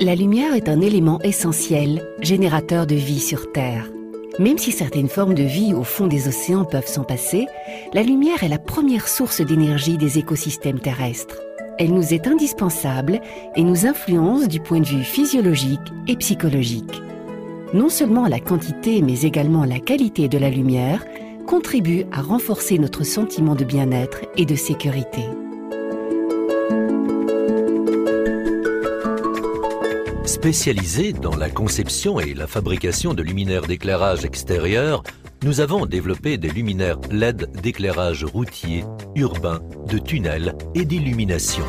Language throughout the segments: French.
La lumière est un élément essentiel, générateur de vie sur Terre. Même si certaines formes de vie au fond des océans peuvent s'en passer, la lumière est la première source d'énergie des écosystèmes terrestres. Elle nous est indispensable et nous influence du point de vue physiologique et psychologique. Non seulement la quantité mais également la qualité de la lumière contribuent à renforcer notre sentiment de bien-être et de sécurité. Spécialisés dans la conception et la fabrication de luminaires d'éclairage extérieur, nous avons développé des luminaires LED d'éclairage routier, urbain, de tunnels et d'illumination.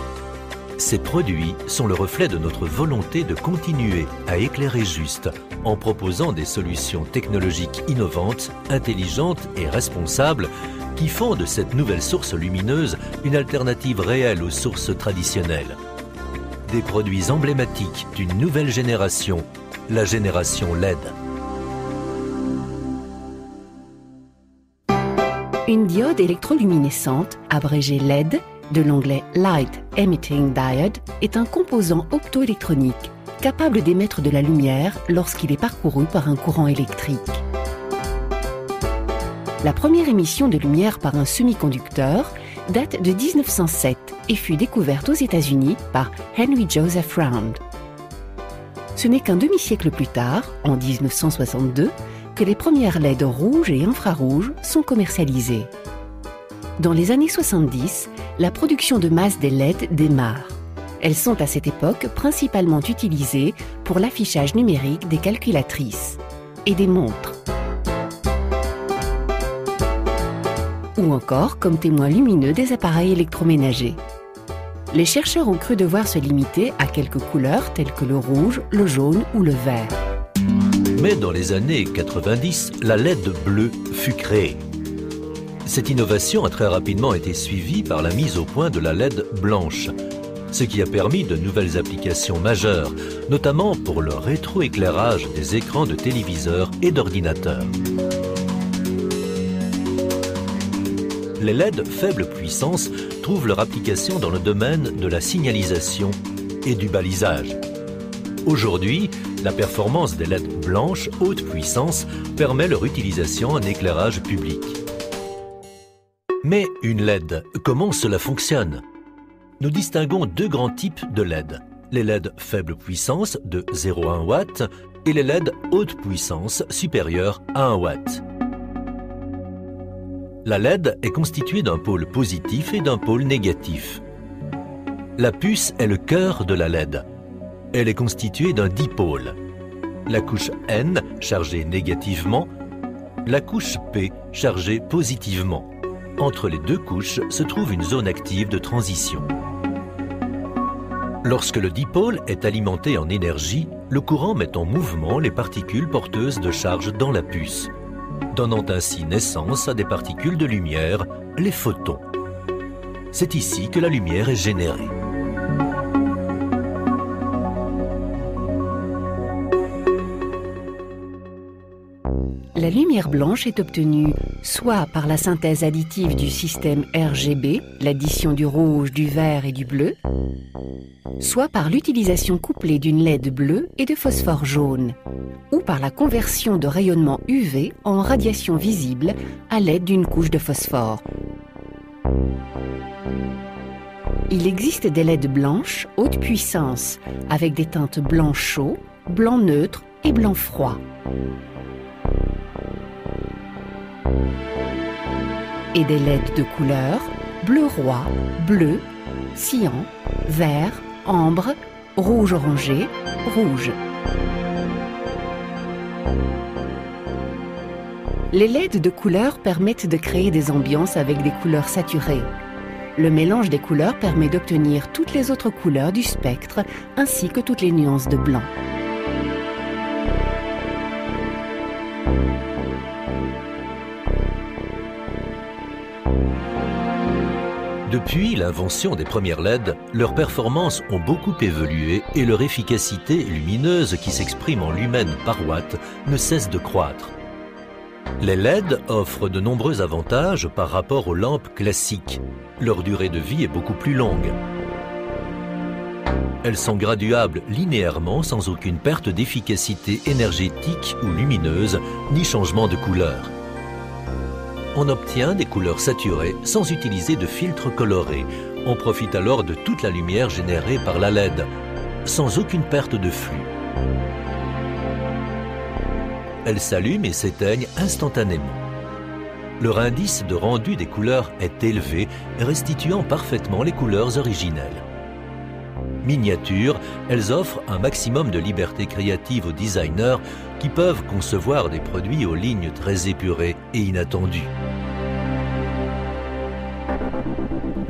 Ces produits sont le reflet de notre volonté de continuer à éclairer juste en proposant des solutions technologiques innovantes, intelligentes et responsables qui font de cette nouvelle source lumineuse une alternative réelle aux sources traditionnelles. Des produits emblématiques d'une nouvelle génération, la génération LED. Une diode électroluminescente, abrégée LED, de l'anglais Light Emitting Diode, est un composant optoélectronique capable d'émettre de la lumière lorsqu'il est parcouru par un courant électrique. La première émission de lumière par un semi-conducteur date de 1907 et fut découverte aux États-Unis par Henry Joseph Round. Ce n'est qu'un demi-siècle plus tard, en 1962, que les premières LED rouges et infrarouges sont commercialisées. Dans les années 70, la production de masse des LED démarre. Elles sont à cette époque principalement utilisées pour l'affichage numérique des calculatrices et des montres. Ou encore comme témoins lumineux des appareils électroménagers. Les chercheurs ont cru devoir se limiter à quelques couleurs telles que le rouge, le jaune ou le vert. Mais dans les années 90, la LED bleue fut créée. Cette innovation a très rapidement été suivie par la mise au point de la LED blanche, ce qui a permis de nouvelles applications majeures, notamment pour le rétroéclairage des écrans de téléviseurs et d'ordinateurs. Les LED faible puissance trouvent leur application dans le domaine de la signalisation et du balisage. Aujourd'hui, la performance des LED blanches haute puissance permet leur utilisation en éclairage public. Mais une LED, comment cela fonctionne? Nous distinguons deux grands types de LED. Les LED faible puissance de 0,1 W et les LED haute puissance supérieure à 1 W. La LED est constituée d'un pôle positif et d'un pôle négatif. La puce est le cœur de la LED. Elle est constituée d'un dipôle. La couche N chargée négativement, la couche P chargée positivement. Entre les deux couches se trouve une zone active de transition. Lorsque le dipôle est alimenté en énergie, le courant met en mouvement les particules porteuses de charge dans la puce, donnant ainsi naissance à des particules de lumière, les photons. C'est ici que la lumière est générée. La lumière blanche est obtenue soit par la synthèse additive du système RGB, l'addition du rouge, du vert et du bleu, soit par l'utilisation couplée d'une LED bleue et de phosphore jaune, ou par la conversion de rayonnement UV en radiation visible à l'aide d'une couche de phosphore. Il existe des LED blanches haute puissance avec des teintes blanc chaud, blanc neutre et blanc froid. Et des LED de couleur bleu roi, bleu, cyan, vert, ambre, rouge orangé, rouge. Les LED de couleur permettent de créer des ambiances avec des couleurs saturées. Le mélange des couleurs permet d'obtenir toutes les autres couleurs du spectre ainsi que toutes les nuances de blanc. Depuis l'invention des premières LED, leurs performances ont beaucoup évolué et leur efficacité lumineuse qui s'exprime en lumens par watt ne cesse de croître. Les LED offrent de nombreux avantages par rapport aux lampes classiques. Leur durée de vie est beaucoup plus longue. Elles sont graduables linéairement sans aucune perte d'efficacité énergétique ou lumineuse, ni changement de couleur. On obtient des couleurs saturées sans utiliser de filtre coloré. On profite alors de toute la lumière générée par la LED, sans aucune perte de flux. Elles s'allument et s'éteignent instantanément. Leur indice de rendu des couleurs est élevé, restituant parfaitement les couleurs originelles. Miniatures, elles offrent un maximum de liberté créative aux designers qui peuvent concevoir des produits aux lignes très épurées et inattendues.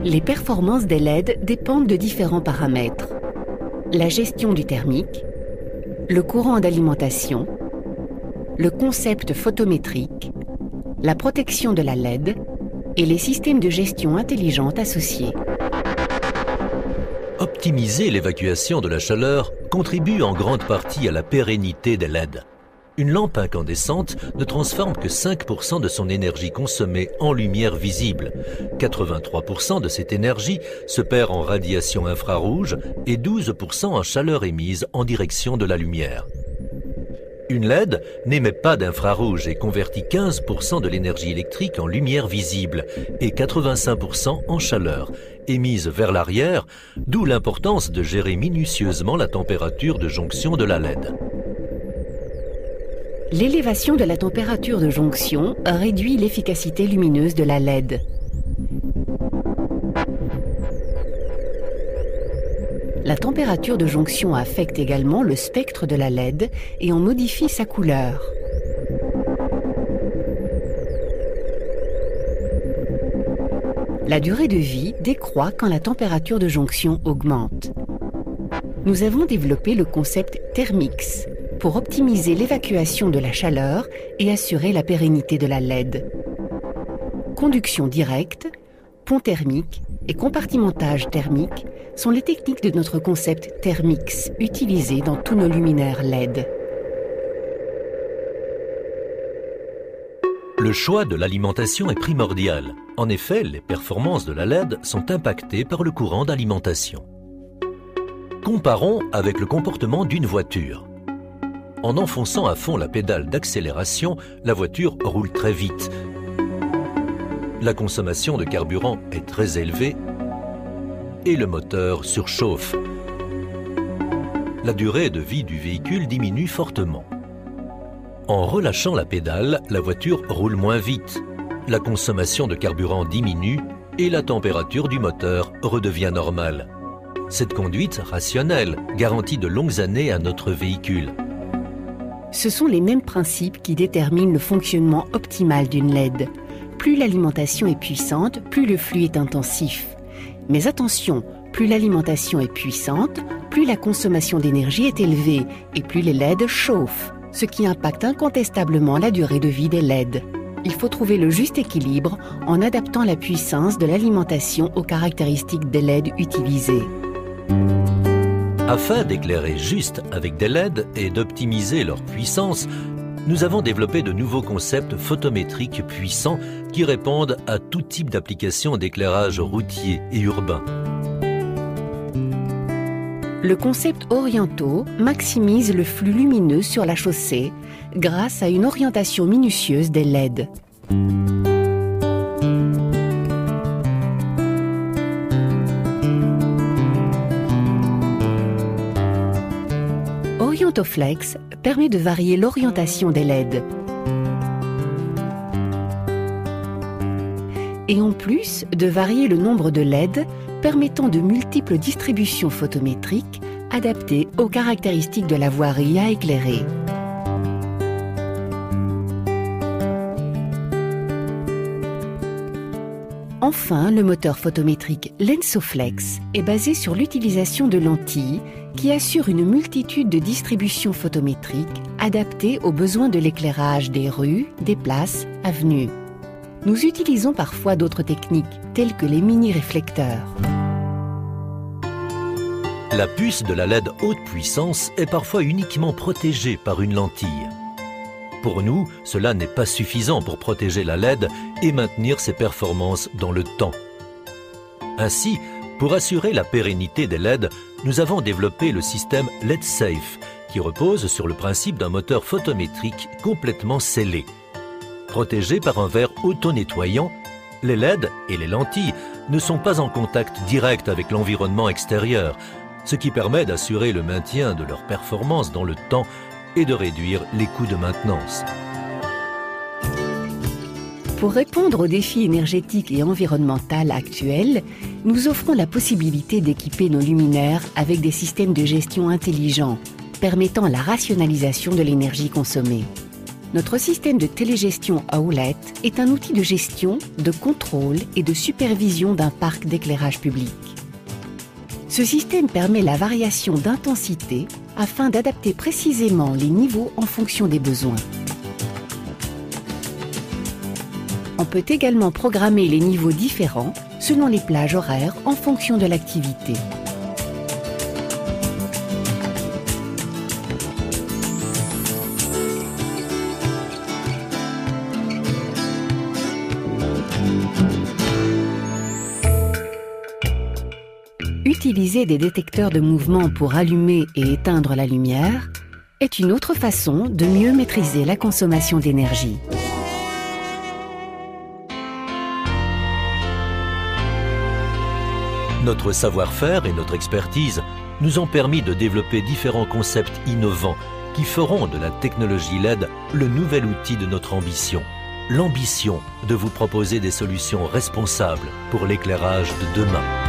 Les performances des LED dépendent de différents paramètres. La gestion du thermique, le courant d'alimentation, le concept photométrique, la protection de la LED et les systèmes de gestion intelligents associés. Optimiser l'évacuation de la chaleur contribue en grande partie à la pérennité des LED. Une lampe incandescente ne transforme que 5% de son énergie consommée en lumière visible. 83% de cette énergie se perd en radiation infrarouge et 12% en chaleur émise en direction de la lumière. Une LED n'émet pas d'infrarouge et convertit 15% de l'énergie électrique en lumière visible et 85% en chaleur, émise vers l'arrière, d'où l'importance de gérer minutieusement la température de jonction de la LED. L'élévation de la température de jonction réduit l'efficacité lumineuse de la LED. La température de jonction affecte également le spectre de la LED et en modifie sa couleur. La durée de vie décroît quand la température de jonction augmente. Nous avons développé le concept Thermix pour optimiser l'évacuation de la chaleur et assurer la pérennité de la LED. Conduction directe, pont thermique et compartimentage thermique sont les techniques de notre concept Thermix utilisées dans tous nos luminaires LED. Le choix de l'alimentation est primordial. En effet, les performances de la LED sont impactées par le courant d'alimentation. Comparons avec le comportement d'une voiture. En enfonçant à fond la pédale d'accélération, la voiture roule très vite. La consommation de carburant est très élevée et le moteur surchauffe. La durée de vie du véhicule diminue fortement. En relâchant la pédale, la voiture roule moins vite. La consommation de carburant diminue et la température du moteur redevient normale. Cette conduite rationnelle garantit de longues années à notre véhicule. Ce sont les mêmes principes qui déterminent le fonctionnement optimal d'une LED. Plus l'alimentation est puissante, plus le flux est intensif. Mais attention, plus l'alimentation est puissante, plus la consommation d'énergie est élevée et plus les LED chauffent, ce qui impacte incontestablement la durée de vie des LED. Il faut trouver le juste équilibre en adaptant la puissance de l'alimentation aux caractéristiques des LED utilisées. Afin d'éclairer juste avec des LED et d'optimiser leur puissance, nous avons développé de nouveaux concepts photométriques puissants qui répondent à tout type d'application d'éclairage routier et urbain. Le concept Oriento maximise le flux lumineux sur la chaussée grâce à une orientation minutieuse des LED. OrientoFlex permet de varier l'orientation des LED. Et en plus de varier le nombre de LED permettant de multiples distributions photométriques adaptées aux caractéristiques de la voirie à éclairer. Enfin, le moteur photométrique Lensoflex est basé sur l'utilisation de lentilles qui assurent une multitude de distributions photométriques adaptées aux besoins de l'éclairage des rues, des places, avenues. Nous utilisons parfois d'autres techniques, telles que les mini-réflecteurs. La puce de la LED haute puissance est parfois uniquement protégée par une lentille. Pour nous, cela n'est pas suffisant pour protéger la LED et maintenir ses performances dans le temps. Ainsi, pour assurer la pérennité des LED, nous avons développé le système LED Safe, qui repose sur le principe d'un moteur photométrique complètement scellé. Protégés par un verre auto-nettoyant, les LED et les lentilles ne sont pas en contact direct avec l'environnement extérieur, ce qui permet d'assurer le maintien de leur performance dans le temps et de réduire les coûts de maintenance. Pour répondre aux défis énergétiques et environnementaux actuels, nous offrons la possibilité d'équiper nos luminaires avec des systèmes de gestion intelligents, permettant la rationalisation de l'énergie consommée. Notre système de télégestion Owlet est un outil de gestion, de contrôle et de supervision d'un parc d'éclairage public. Ce système permet la variation d'intensité afin d'adapter précisément les niveaux en fonction des besoins. On peut également programmer les niveaux différents selon les plages horaires en fonction de l'activité. Utiliser des détecteurs de mouvement pour allumer et éteindre la lumière est une autre façon de mieux maîtriser la consommation d'énergie. Notre savoir-faire et notre expertise nous ont permis de développer différents concepts innovants qui feront de la technologie LED le nouvel outil de notre ambition. L'ambition de vous proposer des solutions responsables pour l'éclairage de demain.